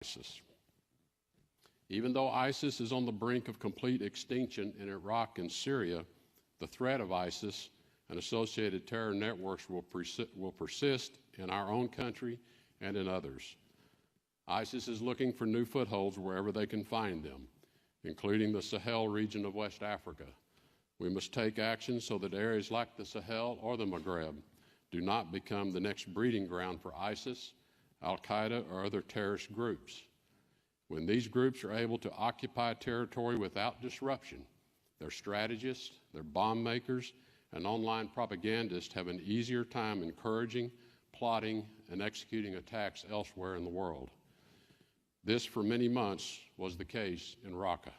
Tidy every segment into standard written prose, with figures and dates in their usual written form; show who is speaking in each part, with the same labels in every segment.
Speaker 1: ISIS. Even though ISIS is on the brink of complete extinction in Iraq and Syria, the threat of ISIS and associated terror networks will persist in our own country and in others. ISIS is looking for new footholds wherever they can find them, including the Sahel region of West Africa. We must take action so that areas like the Sahel or the Maghreb do not become the next breeding ground for ISIS, Al-Qaeda, or other terrorist groups. When these groups are able to occupy territory without disruption, their strategists, their bomb makers, and online propagandists have an easier time encouraging, plotting, and executing attacks elsewhere in the world. This, for many months, was the case in Raqqa.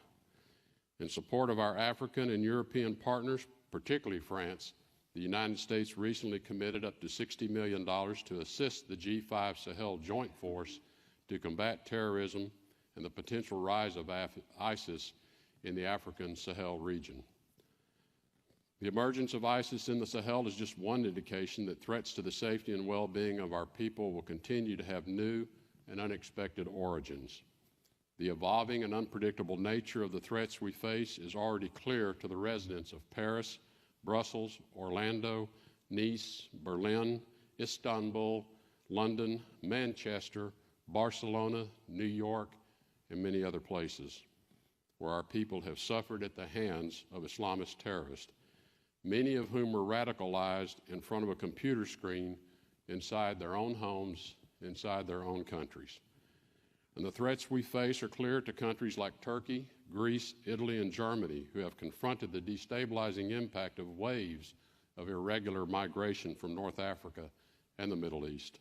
Speaker 1: In support of our African and European partners, particularly France, the United States recently committed up to $60 million to assist the G5 Sahel Joint Force to combat terrorism and the potential rise of ISIS in the African Sahel region. The emergence of ISIS in the Sahel is just one indication that threats to the safety and well-being of our people will continue to have new and unexpected origins. The evolving and unpredictable nature of the threats we face is already clear to the residents of Paris, Brussels, Orlando, Nice, Berlin, Istanbul, London, Manchester, Barcelona, New York, and many other places where our people have suffered at the hands of Islamist terrorists, many of whom were radicalized in front of a computer screen inside their own homes, inside their own countries. And the threats we face are clear to countries like Turkey, Greece, Italy, and Germany, who have confronted the destabilizing impact of waves of irregular migration from North Africa and the Middle East.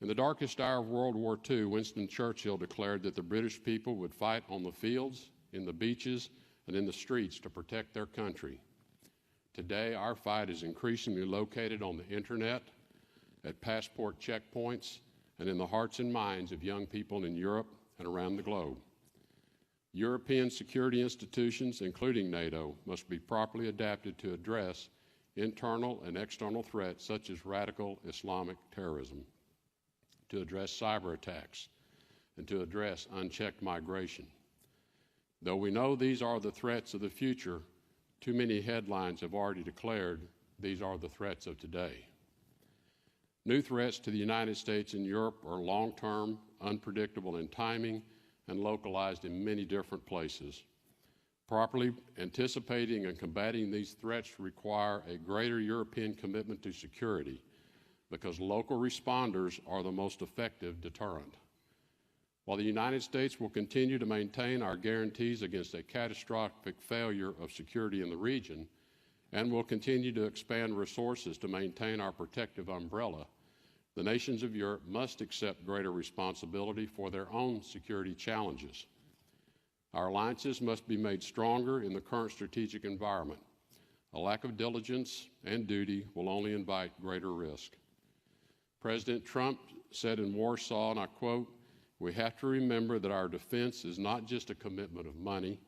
Speaker 1: In the darkest hour of World War II, Winston Churchill declared that the British people would fight on the fields, in the beaches, and in the streets to protect their country. Today, our fight is increasingly located on the internet, at passport checkpoints, and in the hearts and minds of young people in Europe and around the globe. European security institutions, including NATO, must be properly adapted to address internal and external threats such as radical Islamic terrorism, to address cyber attacks, and to address unchecked migration. Though we know these are the threats of the future, too many headlines have already declared these are the threats of today. New threats to the United States and Europe are long-term, unpredictable in timing, and localized in many different places. Properly anticipating and combating these threats require a greater European commitment to security, because local responders are the most effective deterrent. While the United States will continue to maintain our guarantees against a catastrophic failure of security in the region, and will continue to expand resources to maintain our protective umbrella, the nations of Europe must accept greater responsibility for their own security challenges. Our alliances must be made stronger in the current strategic environment. A lack of diligence and duty will only invite greater risk. President Trump said in Warsaw, and I quote, "We have to remember that our defense is not just a commitment of money,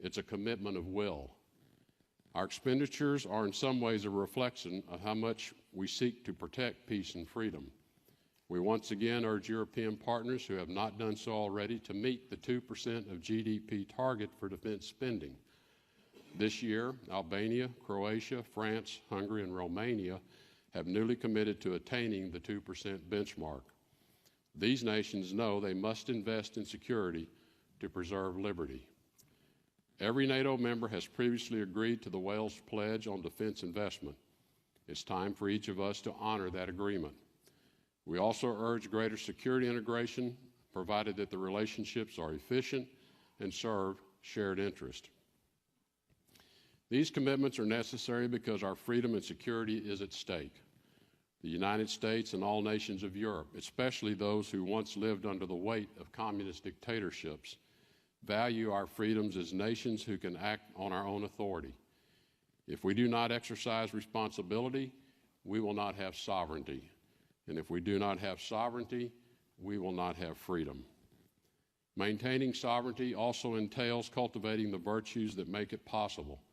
Speaker 1: it's a commitment of will." Our expenditures are in some ways a reflection of how much we seek to protect peace and freedom. We once again urge European partners who have not done so already to meet the 2% of GDP target for defense spending. This year, Albania, Croatia, France, Hungary, and Romania have newly committed to attaining the 2% benchmark. These nations know they must invest in security to preserve liberty. Every NATO member has previously agreed to the Wales Pledge on defense investment. It's time for each of us to honor that agreement. We also urge greater security integration, provided that the relationships are efficient and serve shared interest. These commitments are necessary because our freedom and security is at stake. The United States and all nations of Europe, especially those who once lived under the weight of communist dictatorships, value our freedoms as nations who can act on our own authority. If we do not exercise responsibility, we will not have sovereignty. And if we do not have sovereignty, we will not have freedom. Maintaining sovereignty also entails cultivating the virtues that make it possible.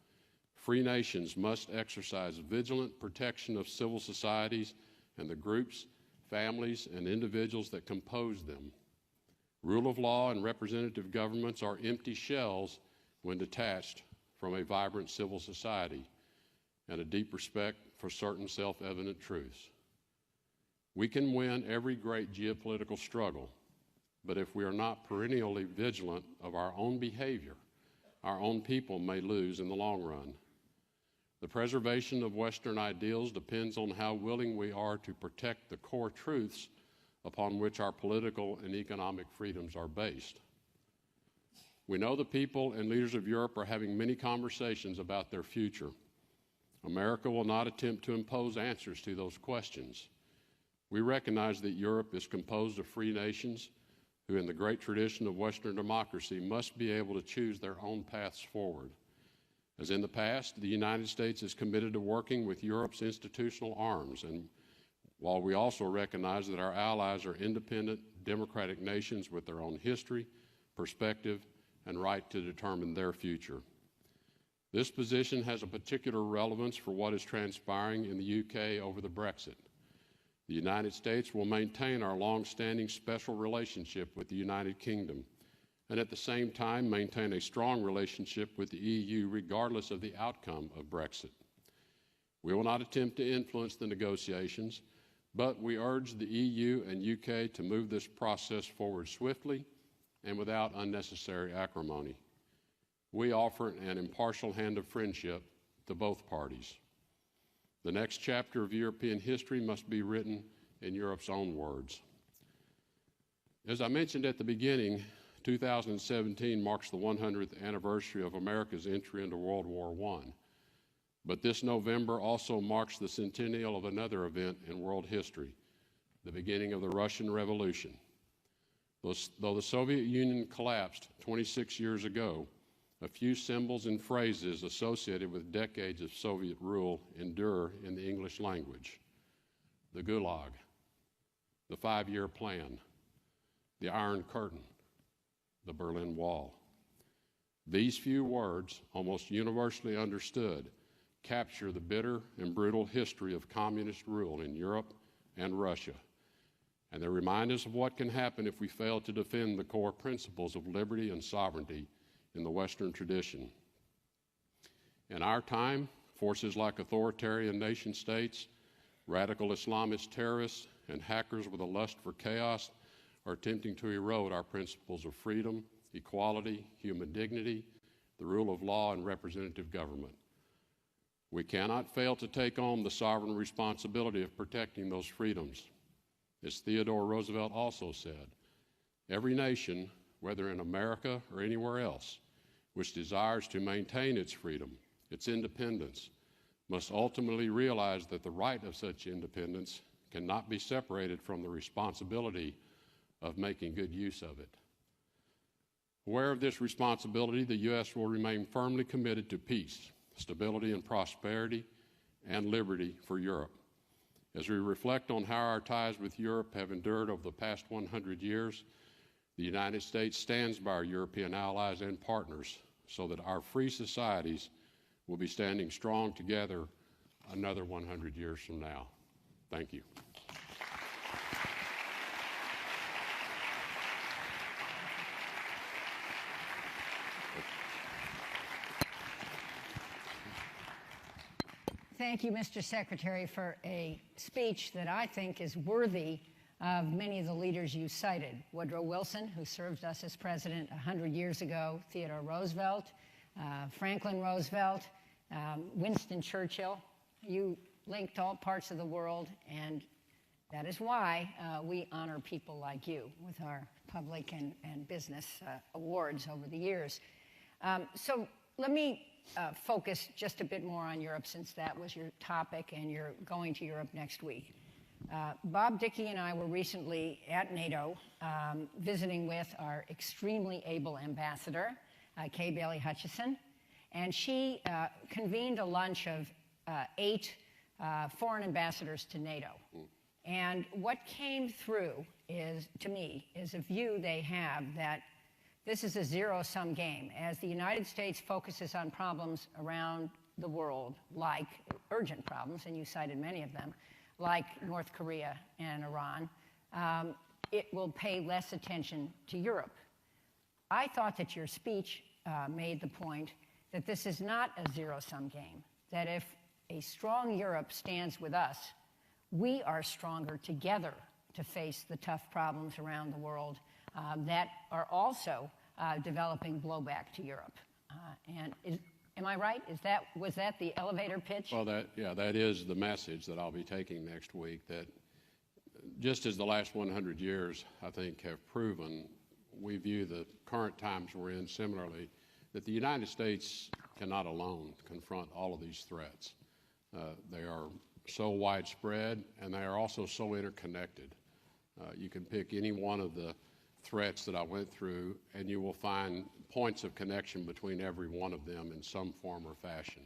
Speaker 1: Free nations must exercise vigilant protection of civil societies and the groups, families, and individuals that compose them. Rule of law and representative governments are empty shells when detached from a vibrant civil society and a deep respect for certain self-evident truths. We can win every great geopolitical struggle, but if we are not perennially vigilant of our own behavior, our own people may lose in the long run. The preservation of Western ideals depends on how willing we are to protect the core truths upon which our political and economic freedoms are based. We know the people and leaders of Europe are having many conversations about their future. America will not attempt to impose answers to those questions. We recognize that Europe is composed of free nations who, in the great tradition of Western democracy, must be able to choose their own paths forward. As in the past, the United States is committed to working with Europe's institutional arms, and while we also recognize that our allies are independent, democratic nations with their own history, perspective, and right to determine their future. This position has a particular relevance for what is transpiring in the UK over the Brexit. The United States will maintain our long-standing special relationship with the United Kingdom, and at the same time maintain a strong relationship with the EU regardless of the outcome of Brexit. We will not attempt to influence the negotiations, but we urge the EU and UK to move this process forward swiftly and without unnecessary acrimony. We offer an impartial hand of friendship to both parties. The next chapter of European history must be written in Europe's own words. As I mentioned at the beginning, 2017 marks the 100th anniversary of America's entry into World War I. But this November also marks the centennial of another event in world history, the beginning of the Russian Revolution. Though the Soviet Union collapsed 26 years ago, a few symbols and phrases associated with decades of Soviet rule endure in the English language. The Gulag, the 5-year plan, the Iron Curtain, the Berlin Wall. These few words, almost universally understood, capture the bitter and brutal history of communist rule in Europe and Russia. And they remind us of what can happen if we fail to defend the core principles of liberty and sovereignty in the Western tradition. In our time, forces like authoritarian nation states, radical Islamist terrorists, and hackers with a lust for chaos are attempting to erode our principles of freedom, equality, human dignity, the rule of law, and representative government. We cannot fail to take on the sovereign responsibility of protecting those freedoms. As Theodore Roosevelt also said, every nation, whether in America or anywhere else, which desires to maintain its freedom, its independence, must ultimately realize that the right of such independence cannot be separated from the responsibility of making good use of it. Aware of this responsibility, the U.S. will remain firmly committed to peace, stability and prosperity, and liberty for Europe. As we reflect on how our ties with Europe have endured over the past 100 years, the United States stands by our European allies and partners so that our free societies will be standing strong together another 100 years from now. Thank you.
Speaker 2: Thank you, Mr. Secretary, for a speech that I think is worthy of many of the leaders you cited. Woodrow Wilson, who served us as president 100 years ago, Theodore Roosevelt, Franklin Roosevelt, Winston Churchill. You linked all parts of the world, and that is why we honor people like you with our public and business awards over the years. So let me focus just a bit more on Europe, since that was your topic and you're going to Europe next week. Bob Dickey and I were recently at NATO visiting with our extremely able ambassador, Kay Bailey Hutchison, and she convened a lunch of 8 foreign ambassadors to NATO. And what came through is, to me, is a view they have that this is a zero-sum game. As the United States focuses on problems around the world, like urgent problems, and you cited many of them, like North Korea and Iran, it will pay less attention to Europe. I thought that your speech made the point that this is not a zero-sum game, that if a strong Europe stands with us, we are stronger together to face the tough problems around the world that are also developing blowback to Europe. Am I right? Was that the elevator pitch?
Speaker 1: Well, that is the message that I'll be taking next week, that just as the last 100 years, I think, have proven, we view the current times we're in similarly, that the United States cannot alone confront all of these threats. They are so widespread, and they are also so interconnected. You can pick any one of the threats that I went through, and you will find points of connection between every one of them in some form or fashion,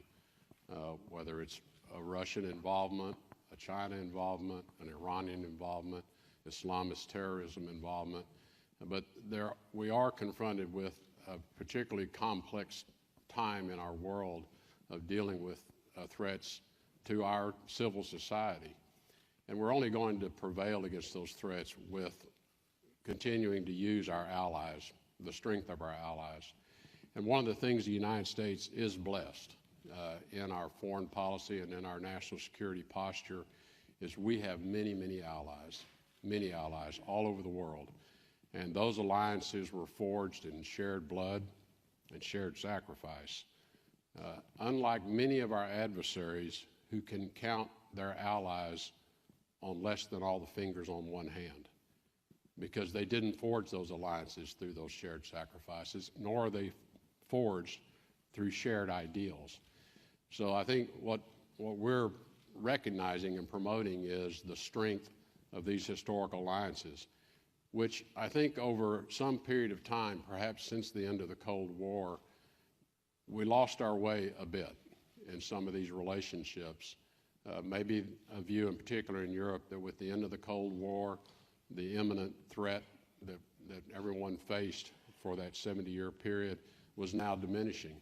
Speaker 1: whether it's a Russian involvement, a China involvement, an Iranian involvement, Islamist terrorism involvement. But we are confronted with a particularly complex time in our world of dealing with threats to our civil society. And we're only going to prevail against those threats with continuing to use our allies, the strength of our allies. And one of the things the United States is blessed in our foreign policy and in our national security posture is we have many, many allies all over the world. And those alliances were forged in shared blood and shared sacrifice. Unlike many of our adversaries who can count their allies on less than all the fingers on one hand, because they didn't forge those alliances through those shared sacrifices, nor are they forged through shared ideals. So I think what we're recognizing and promoting is the strength of these historic alliances, which I think over some period of time, perhaps since the end of the Cold War, we lost our way a bit in some of these relationships. Maybe a view in particular in Europe that with the end of the Cold War, the imminent threat that everyone faced for that 70-year period was now diminishing.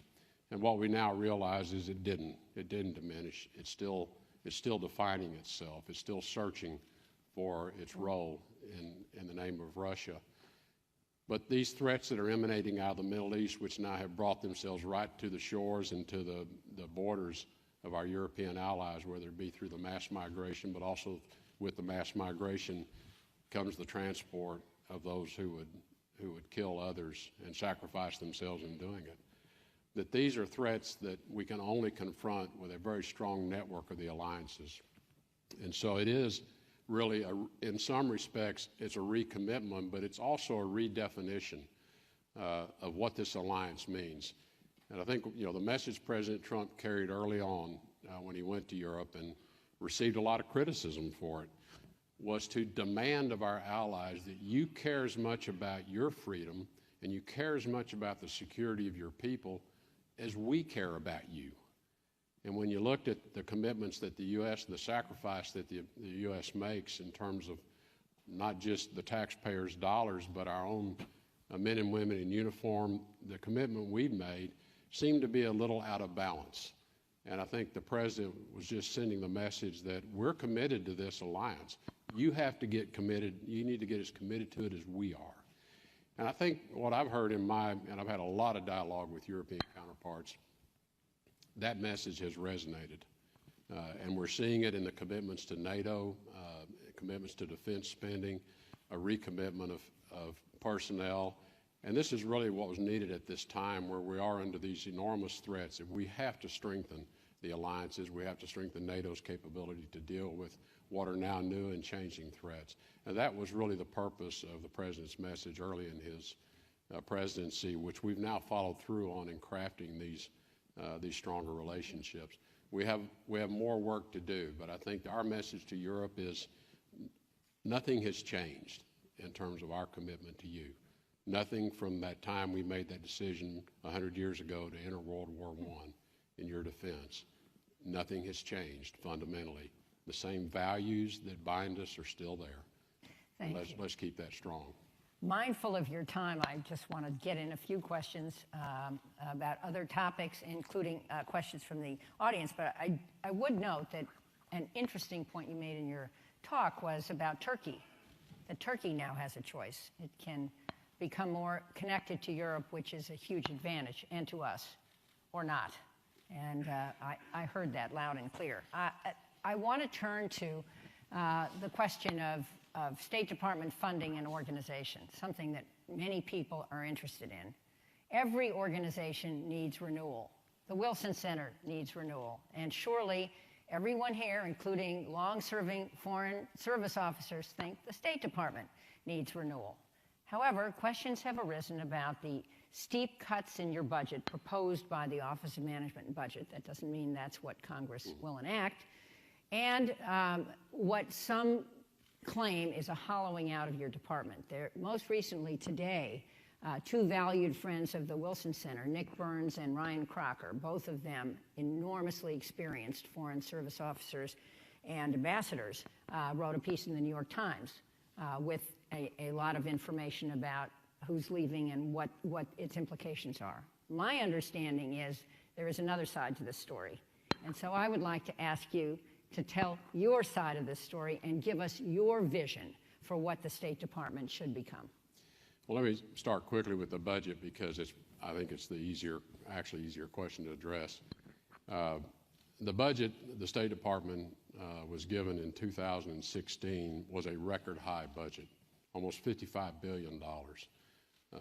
Speaker 1: And what we now realize is it didn't diminish. It's still defining itself. It's still searching for its role in the name of Russia. But these threats that are emanating out of the Middle East, which now have brought themselves right to the shores and to the borders of our European allies, whether it be through the mass migration, but also with the mass migration comes the transport of those who would kill others and sacrifice themselves in doing it. That these are threats that we can only confront with a very strong network of the alliances. And so it is really, in some respects, it's a recommitment, but it's also a redefinition of what this alliance means. And I think, the message President Trump carried early on when he went to Europe and received a lot of criticism for it was to demand of our allies that you care as much about your freedom and you care as much about the security of your people as we care about you. And when you looked at the commitments that the U.S., the sacrifice that the U.S. makes in terms of not just the taxpayers' dollars, but our own men and women in uniform, the commitment we've made seemed to be a little out of balance. And I think the president was just sending the message that we're committed to this alliance. You have to get committed. You need to get as committed to it as we are. And I think what I've heard and I've had a lot of dialogue with European counterparts, that message has resonated. And we're seeing it in the commitments to NATO, commitments to defense spending, a recommitment of personnel. And this is really what was needed at this time where we are under these enormous threats. That we have to strengthen the alliances. We have to strengthen NATO's capability to deal with what are now new and changing threats. And that was really the purpose of the president's message early in his presidency, which we've now followed through on in crafting these stronger relationships. We have more work to do, but I think our message to Europe is nothing has changed in terms of our commitment to you. Nothing from that time we made that decision 100 years ago to enter World War I in your defense. Nothing has changed fundamentally. The same values that bind us are still there. Let's keep that strong.
Speaker 2: Mindful of your time, I just want to get in a few questions about other topics, including questions from the audience. But I would note that an interesting point you made in your talk was about Turkey, that Turkey now has a choice. It can become more connected to Europe, which is a huge advantage, and to us, or not. And I heard that loud and clear. I want to turn to the question of State Department funding and organization, something that many people are interested in. Every organization needs renewal. The Wilson Center needs renewal. And surely everyone here, including long-serving foreign service officers, think the State Department needs renewal. However, questions have arisen about the steep cuts in your budget proposed by the Office of Management and Budget. That doesn't mean that's what Congress will enact. And what some claim is a hollowing out of your department. Most recently today, two valued friends of the Wilson Center, Nick Burns and Ryan Crocker, both of them enormously experienced foreign service officers and ambassadors, wrote a piece in the New York Times with a lot of information about who's leaving and what its implications are. My understanding is there is another side to this story. And so I would like to ask you to tell your side of this story and give us your vision for what the State Department should become.
Speaker 1: Well, let me start quickly with the budget because I think it's the easier question to address. The budget the State Department was given in 2016 was a record high budget, almost $55 billion.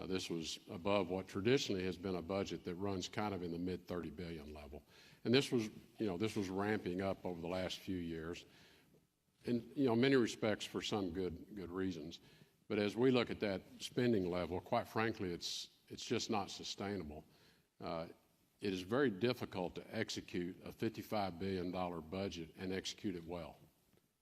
Speaker 1: This was above what traditionally has been a budget that runs kind of in the mid $30 billion level. And this was ramping up over the last few years, in many respects for some good reasons. But as we look at that spending level, quite frankly, it's just not sustainable. It is very difficult to execute a $55 billion budget and execute it well.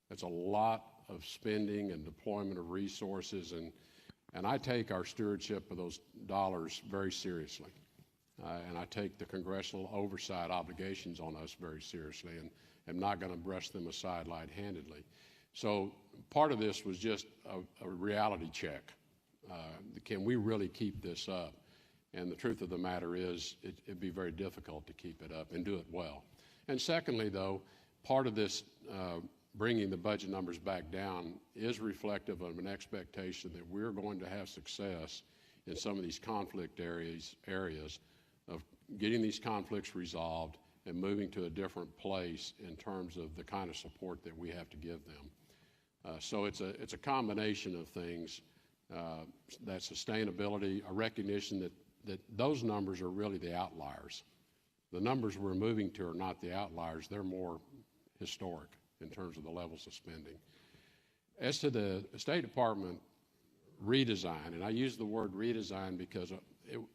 Speaker 1: It's a lot of spending and deployment of resources, and I take our stewardship of those dollars very seriously. And I take the congressional oversight obligations on us very seriously, and am not going to brush them aside light-handedly. So part of this was just a reality check. Can we really keep this up? And the truth of the matter is it'd be very difficult to keep it up and do it well. And secondly, though, part of this bringing the budget numbers back down is reflective of an expectation that we're going to have success in some of these conflict areas of getting these conflicts resolved and moving to a different place in terms of the kind of support that we have to give them. So it's a combination of things, that sustainability, a recognition that those numbers are really the outliers. The numbers we're moving to are not the outliers. They're more historic in terms of the levels of spending. As to the State Department redesign, and I use the word redesign because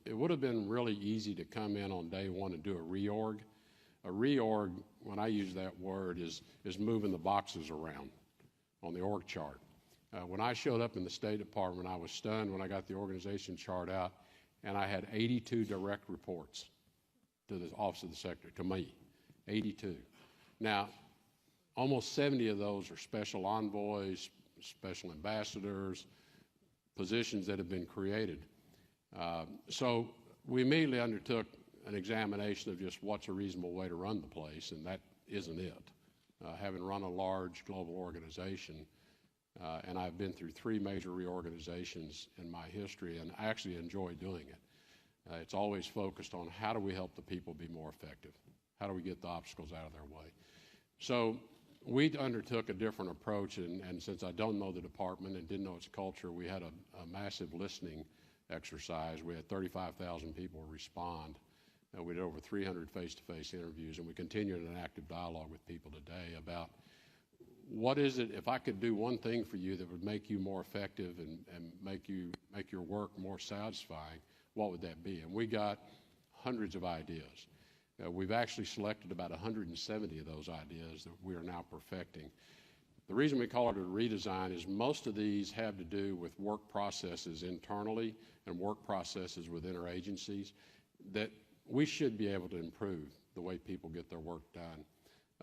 Speaker 1: it would have been really easy to come in on day one and do a reorg. A reorg, when I use that word, is moving the boxes around on the org chart. When I showed up in the State Department, I was stunned when I got the organization chart out, and I had 82 direct reports to the Office of the Secretary, to me, 82. Now, almost 70 of those are special envoys, special ambassadors, positions that have been created. So we immediately undertook an examination of just what's a reasonable way to run the place, and that isn't it. Having run a large global organization, and I've been through 3 major reorganizations in my history, and I actually enjoy doing it. It's always focused on how do we help the people be more effective? How do we get the obstacles out of their way? So we undertook a different approach, and since I don't know the department and didn't know its culture, we had a massive listening exercise. We had 35,000 people respond. We did over 300 face-to-face interviews, and we continue an active dialogue with people today about what is it, if I could do one thing for you that would make you more effective and make your work more satisfying, what would that be? And we got hundreds of ideas. We've actually selected about 170 of those ideas that we are now perfecting. The reason we call it a redesign is most of these have to do with work processes internally and work processes within our agencies that we should be able to improve the way people get their work done.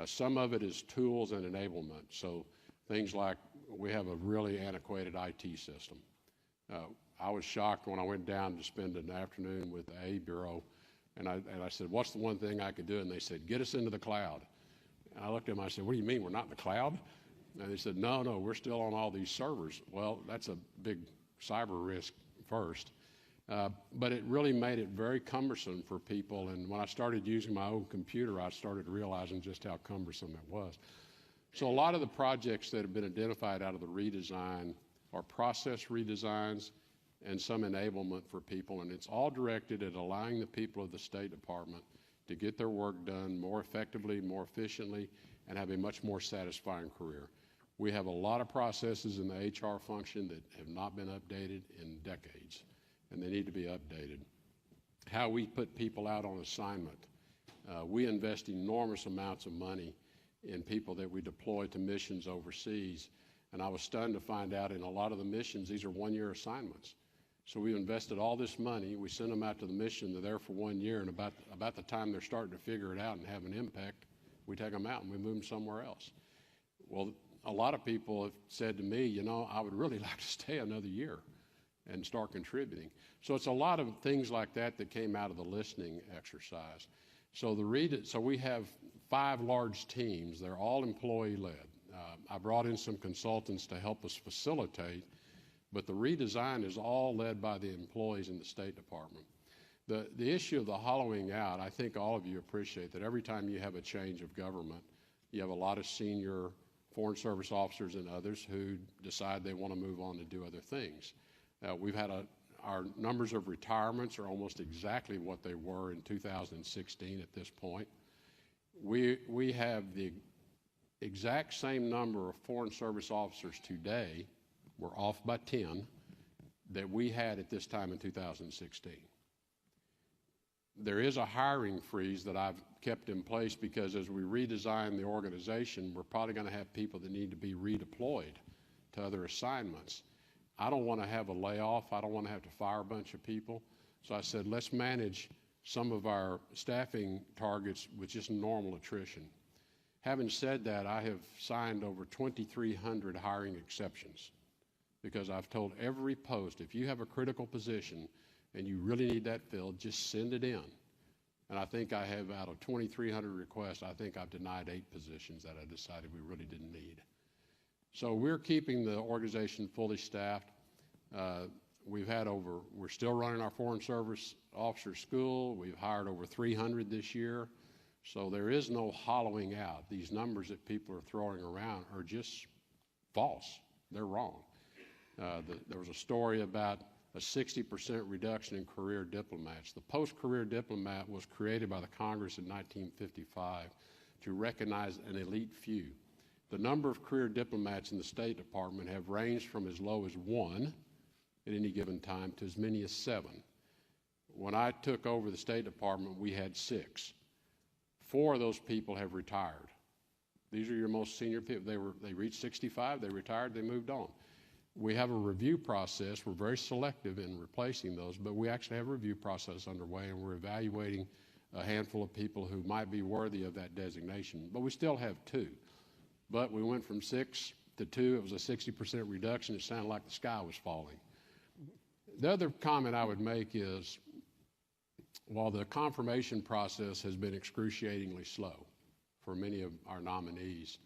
Speaker 1: Some of it is tools and enablement. So things like we have a really antiquated IT system. I was shocked when I went down to spend an afternoon with the A Bureau, and I said, what's the one thing I could do? And they said, get us into the cloud. And I looked at them and I said, what do you mean we're not in the cloud? And they said, no, we're still on all these servers. Well, that's a big cyber risk first. But it really made it very cumbersome for people. And when I started using my own computer, I started realizing just how cumbersome it was. So a lot of the projects that have been identified out of the redesign are process redesigns and some enablement for people. And it's all directed at allowing the people of the State Department to get their work done more effectively, more efficiently, and have a much more satisfying career. We have a lot of processes in the HR function that have not been updated in decades, and they need to be updated. How we put people out on assignment. We invest enormous amounts of money in people that we deploy to missions overseas, and I was stunned to find out in a lot of the missions, these are one-year assignments. So we invested all this money, we send them out to the mission, they're there for 1 year, and about the time they're starting to figure it out and have an impact, we take them out and we move them somewhere else. Well, a lot of people have said to me, you know, I would really like to stay another year and start contributing. So it's a lot of things like that that came out of the listening exercise. So we have 5 large teams. They're all employee-led. I brought in some consultants to help us facilitate, but the redesign is all led by the employees in the State Department. The issue of the hollowing out, I think all of you appreciate that every time you have a change of government, you have a lot of senior Foreign Service officers and others who decide they want to move on to do other things. We've had our numbers of retirements are almost exactly what they were in 2016 at this point. We have the exact same number of Foreign Service officers today, we're off by 10, that we had at this time in 2016. There is a hiring freeze that I've kept in place because as we redesign the organization, we're probably going to have people that need to be redeployed to other assignments. I don't want to have a layoff. I don't want to have to fire a bunch of people. So I said, let's manage some of our staffing targets with just normal attrition. Having said that, I have signed over 2,300 hiring exceptions because I've told every post, if you have a critical position and you really need that filled, just send it in. And I think I have, out of 2,300 requests, I think I've denied 8 positions that I decided we really didn't need. So we're keeping the organization fully staffed. We're still running our Foreign Service Officer School. We've hired over 300 this year. So there is no hollowing out. These numbers that people are throwing around are just false. They're wrong. There was a story about a 60% reduction in career diplomats. The post-career diplomat was created by the Congress in 1955 to recognize an elite few. The number of career diplomats in the State Department have ranged from as low as 1 at any given time to as many as 7. When I took over the State Department, we had 6. 4 of those people have retired. These are your most senior people. They reached 65, they retired, they moved on. We have a review process. We're very selective in replacing those, but we actually have a review process underway, and we're evaluating a handful of people who might be worthy of that designation. But we still have 2. But we went from 6 to 2. It was a 60% reduction. It sounded like the sky was falling. The other comment I would make is, while the confirmation process has been excruciatingly slow for many of our nominees,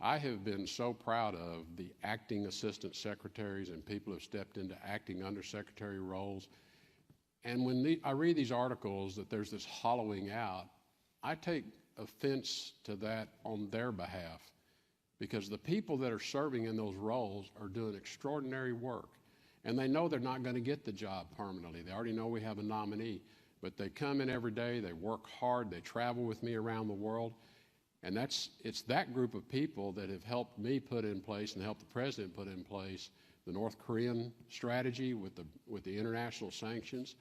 Speaker 1: I have been so proud of the acting assistant secretaries and people who have stepped into acting undersecretary roles. And when I read these articles that there's this hollowing out, I take offense to that on their behalf, because the people that are serving in those roles are doing extraordinary work. And they know they're not going to get the job permanently. They already know we have a nominee. But they come in every day, they work hard, they travel with me around the world. And it's that group of people that have helped me put in place and helped the president put in place the North Korean strategy with the international sanctions,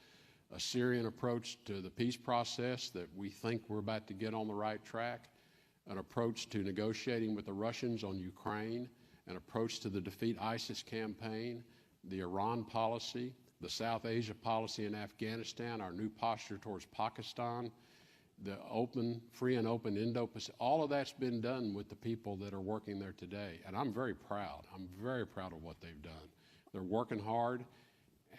Speaker 1: a Syrian approach to the peace process that we think we're about to get on the right track, an approach to negotiating with the Russians on Ukraine, an approach to the Defeat ISIS campaign, the Iran policy, the South Asia policy in Afghanistan, our new posture towards Pakistan, the free and open Indo-Pacific. All of that's been done with the people that are working there today. And I'm very proud. I'm very proud of what they've done. They're working hard,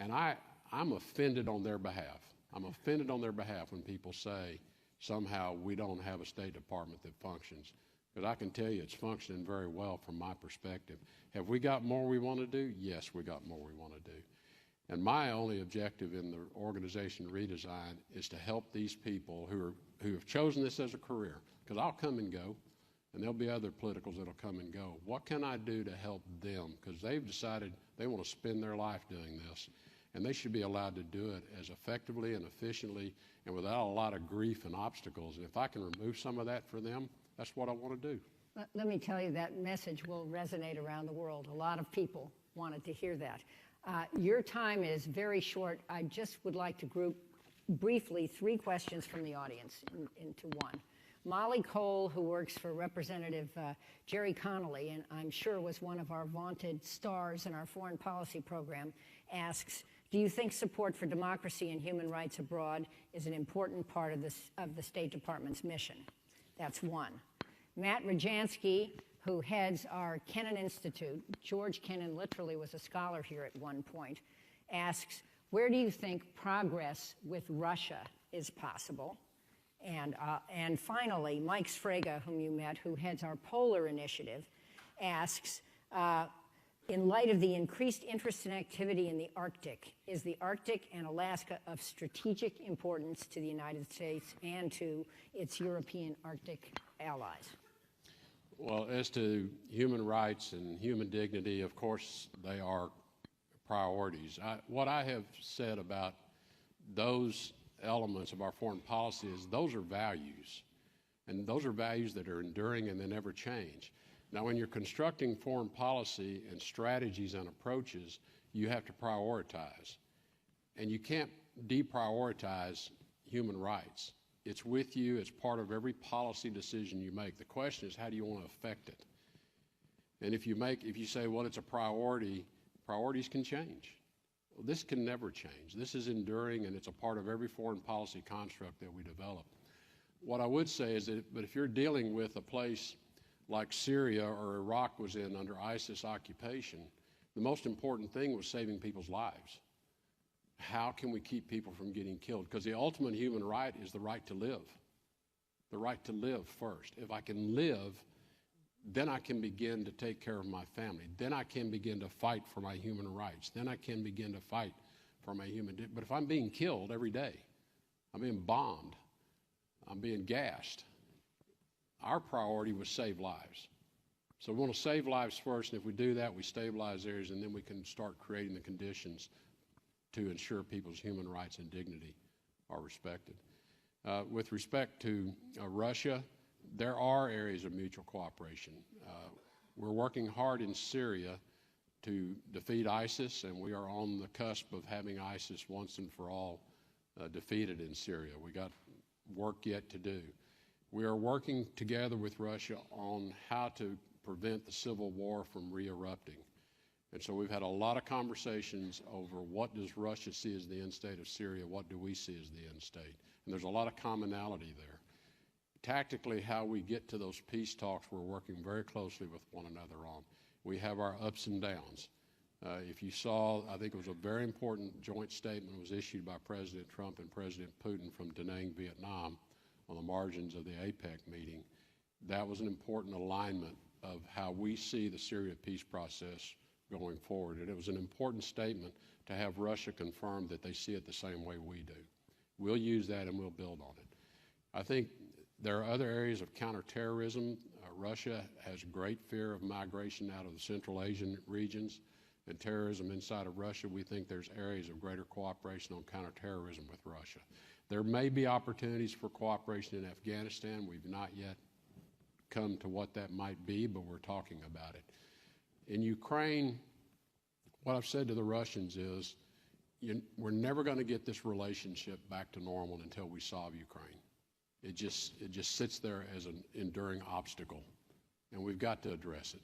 Speaker 1: and I'm offended on their behalf. I'm offended on their behalf when people say somehow we don't have a State Department that functions. Because I can tell you it's functioning very well from my perspective. Have we got more we want to do? Yes, we got more we want to do. And my only objective in the organization redesign is to help these people who have chosen this as a career, because I'll come and go, and there'll be other politicals that'll come and go. What can I do to help them? Because they've decided they want to spend their life doing this, and they should be allowed to do it as effectively and efficiently and without a lot of grief and obstacles. And if I can remove some of that for them, that's what I want to do.
Speaker 2: Let me tell you, that message will resonate around the world. A lot of people wanted to hear that. Your time is very short. I just would like to group briefly 3 questions from the audience into one. Molly Cole, who works for Representative Jerry Connolly, and I'm sure was one of our vaunted stars in our foreign policy program, asks, do you think support for democracy and human rights abroad is an important part of the State Department's mission? That's one. Matt Rajansky, who heads our Kennan Institute, George Kennan literally was a scholar here at one point, asks, where do you think progress with Russia is possible? And finally, Mike Sfraga, whom you met, who heads our Polar Initiative, asks, in light of the increased interest and activity in the Arctic, is the Arctic and Alaska of strategic importance to the United States and to its European Arctic allies?
Speaker 1: Well, as to human rights and human dignity, of course, they are priorities. What I have said about those elements of our foreign policy is those are values, and those are values that are enduring and they never change. Now, when you're constructing foreign policy and strategies and approaches, you have to prioritize, and you can't deprioritize human rights. It's with you. It's part of every policy decision you make. The question is, how do you want to affect it? And if you say, well, it's a priority, priorities can change. Well, this can never change. This is enduring, and it's a part of every foreign policy construct that we develop. What I would say is that, but if you're dealing with a place like Syria or Iraq was in under ISIS occupation, the most important thing was saving people's lives. How can we keep people from getting killed? Because the ultimate human right is the right to live. The right to live first. If I can live, then I can begin to take care of my family. Then I can begin to fight for my human rights. Then I can begin to fight for my but if I'm being killed every day, I'm being bombed, I'm being gassed, our priority was save lives. So we want to save lives first, and if we do that, we stabilize areas, and then we can start creating the conditions to ensure people's human rights and dignity are respected. With respect to Russia, there are areas of mutual cooperation. We're working hard in Syria to defeat ISIS, and we are on the cusp of having ISIS once and for all defeated in Syria. We got work yet to do. We are working together with Russia on how to prevent the civil war from re-erupting. And so we've had a lot of conversations over what does Russia see as the end state of Syria, what do we see as the end state? And there's a lot of commonality there. Tactically, how we get to those peace talks, we're working very closely with one another on. We have our ups and downs. If you saw, I think it was a very important joint statement was issued by President Trump and President Putin from Da Nang, Vietnam, on the margins of the APEC meeting. That was an important alignment of how we see the Syria peace process going forward. And it was an important statement to have Russia confirm that they see it the same way we do. We'll use that and we'll build on it. I think there are other areas of counterterrorism. Russia has great fear of migration out of the Central Asian regions and terrorism inside of Russia. We think there's areas of greater cooperation on counterterrorism with Russia. There may be opportunities for cooperation in Afghanistan. We've not yet come to what that might be, but we're talking about it. In Ukraine, what I've said to the Russians is, we're never going to get this relationship back to normal until we solve Ukraine. It just sits there as an enduring obstacle, and we've got to address it.